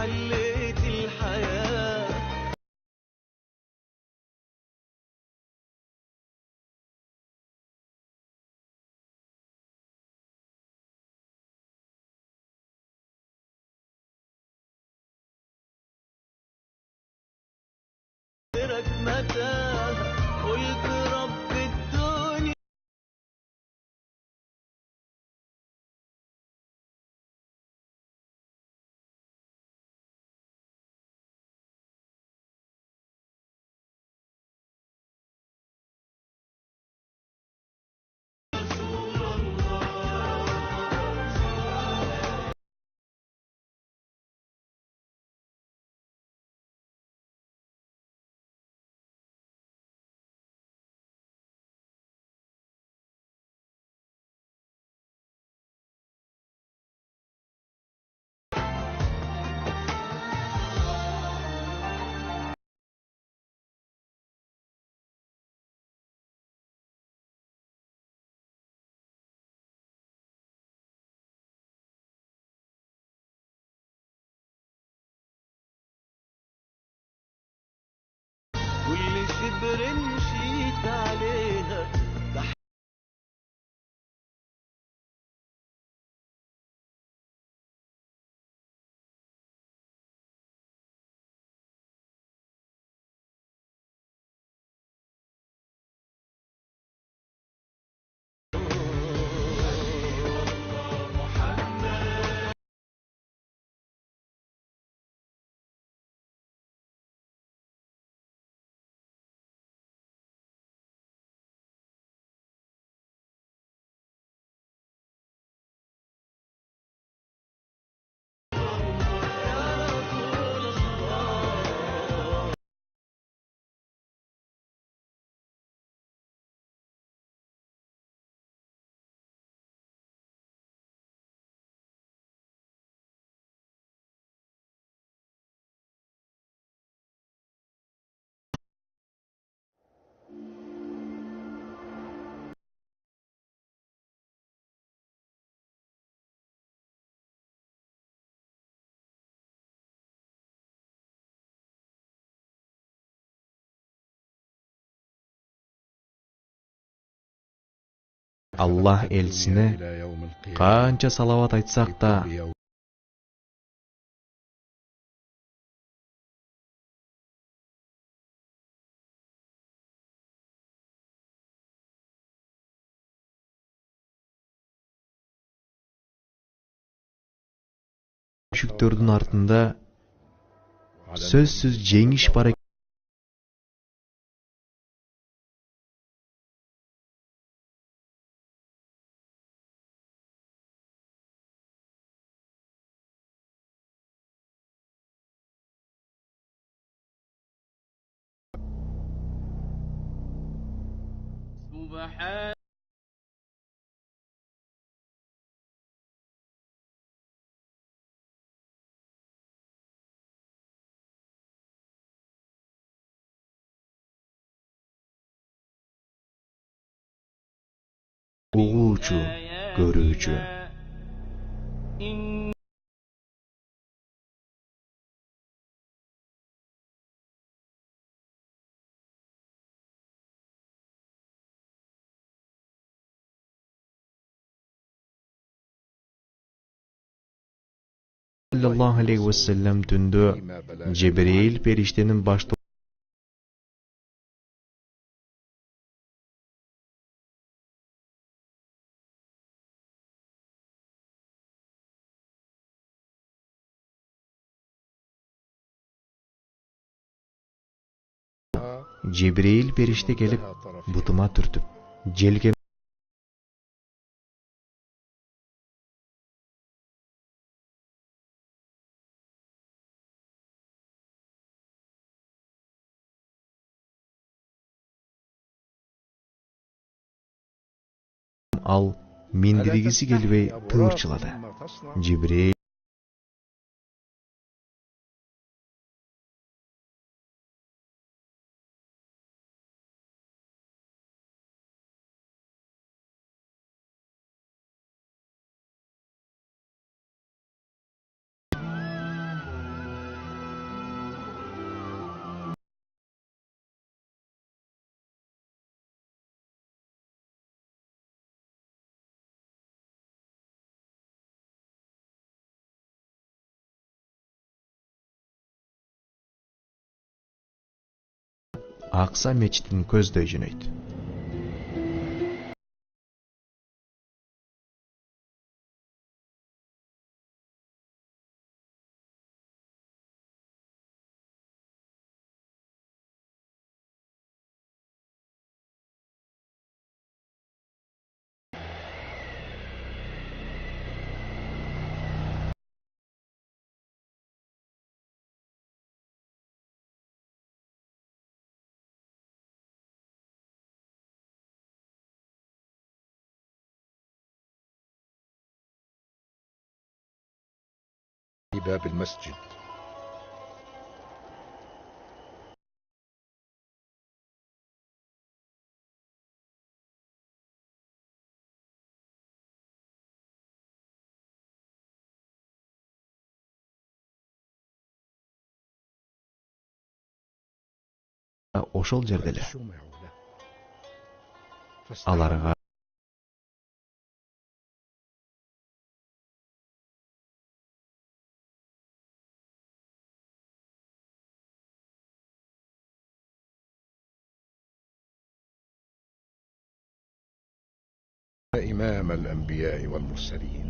حليت الحياة. غيرك متاهة قلت رب الدنيا. كل شبر مشيت عليها Аллах элчисине канча салават айтсак да мүшүктөрдүн артында сөзсүз жеңиш бар экен. Угуучу, көрүүчү. Sallallahu aleyhi ve sellem түндө Жебирейил периштенин башты Жебирейил периште келип бутума түртүп, желке ал миндиргиси келбей тыырчылады. Жибирейил Акса мечитин көздөй жөнөйт. باب المسجد. Ошол жерде эле فاستمعوا له. аларга إمام الأنبياء والمرسلين.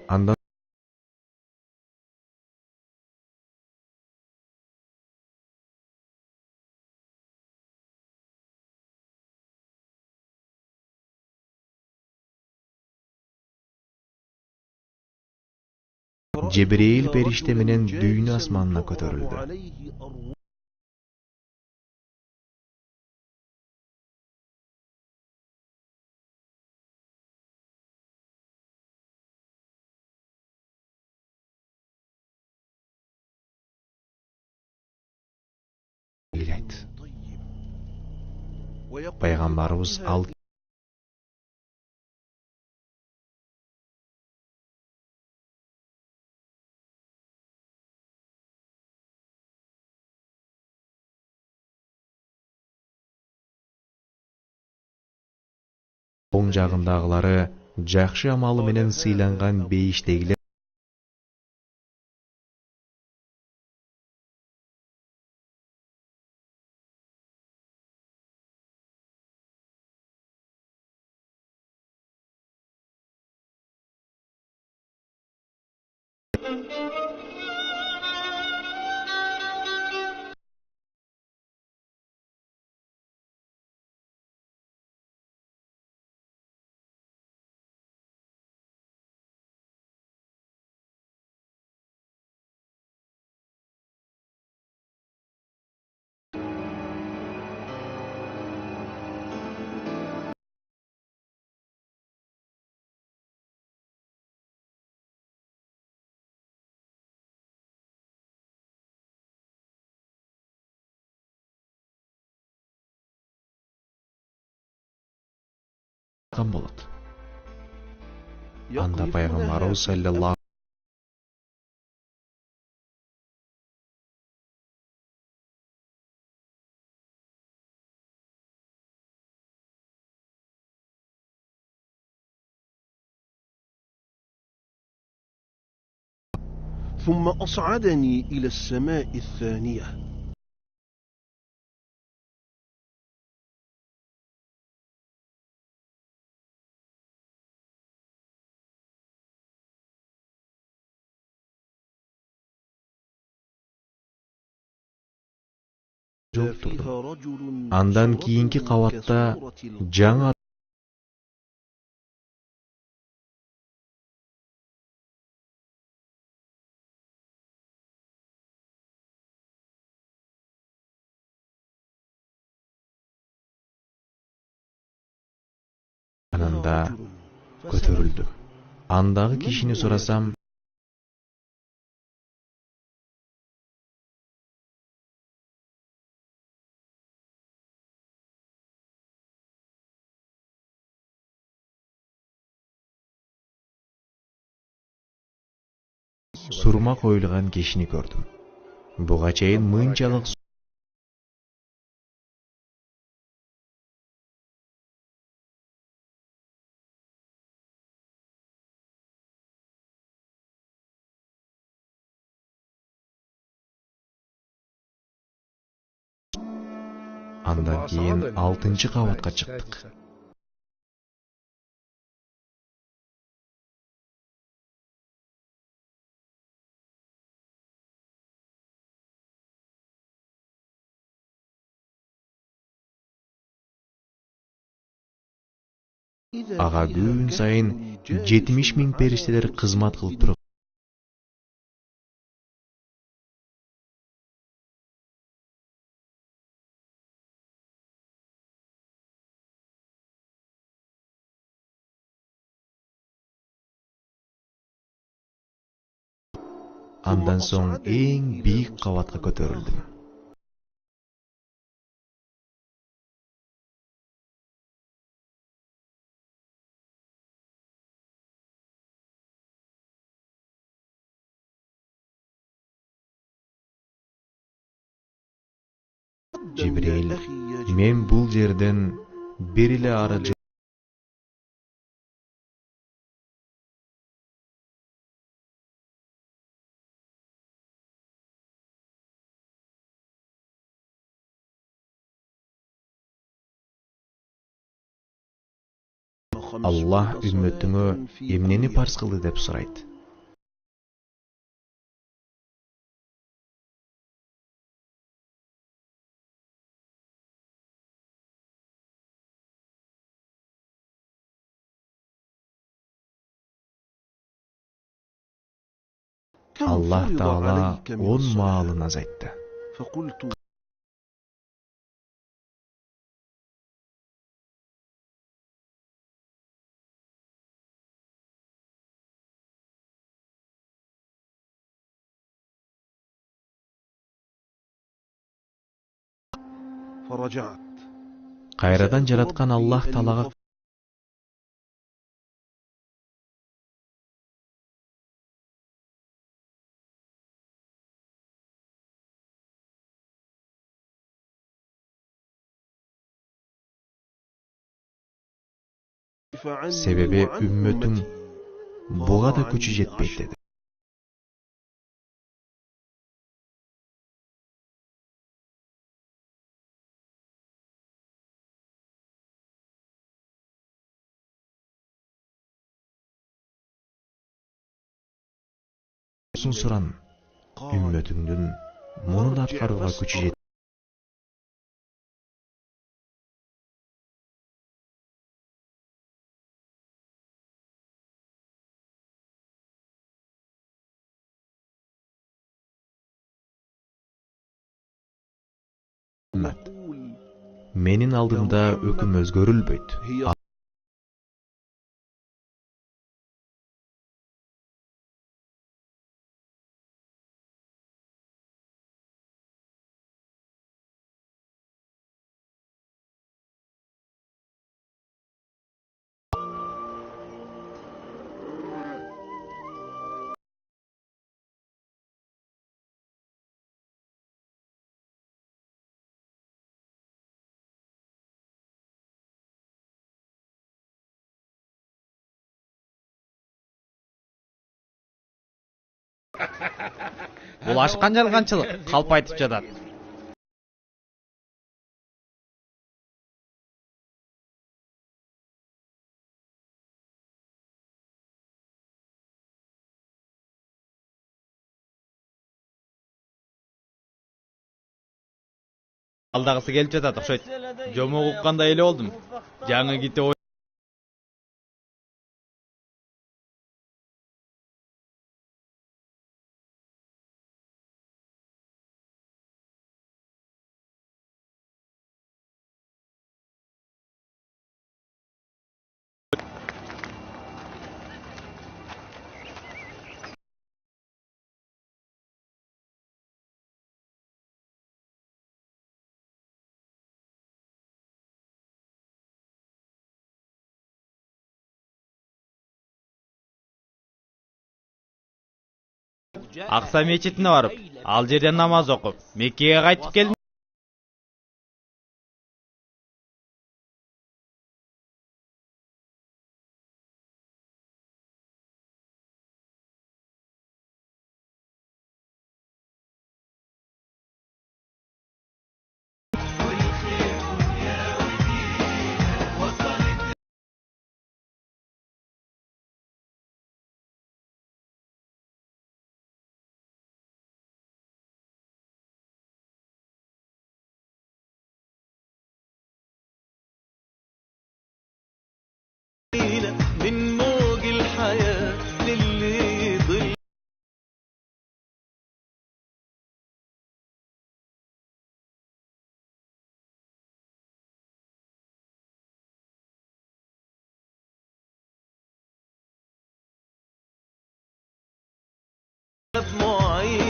андан Жебирейил периште менен дүйнө асманына көтөрүлдү. Пайгамбарыбыз ал оң жагындагылары жакшы амалы менен сыйланган бейиштегилер болот. Анда пайгамбарыбыз саллаллаху ثم أصعدني إلى السماء الثانية فيها رجل Андан кийинки кабатта жаңы анында көтөрүлдү. Андагы кишини сурасам, сурма коюлган кишини көрдүм. Буга чейин мынчалык Андан кийин 6-кабатка чыктык. Ага күн сайын 70 000 периштелер кызмат кылып турат. Андан соң эң бийик кабатка көтөрүлдүм. Жибрейил, мен бул жерден бир эле ары Аллах үммөтүңө эмнени парз кылды деп сурайт. Аллах Таала 10 маалын азайтты. فقلت فرجعت. Кайрадан жараткан Аллах Таалага себеби үммөтүң буга да күчү жетпейт деди. Суран үммөтүңдүн муну да аткарууга күчү жетпейт. Менин алдымда өкүм өзгөрүлбөйт. Бул ашкан жалганчылык, калп айтып жатат. Алдагысы келип жатат окшойт. Жомок уккандай эле болдум. Жаңы китеп Акса мечитине барып, ал жерден намаз окуп, Меккеге кайтып келдим. من موج الحياة للي ضل معين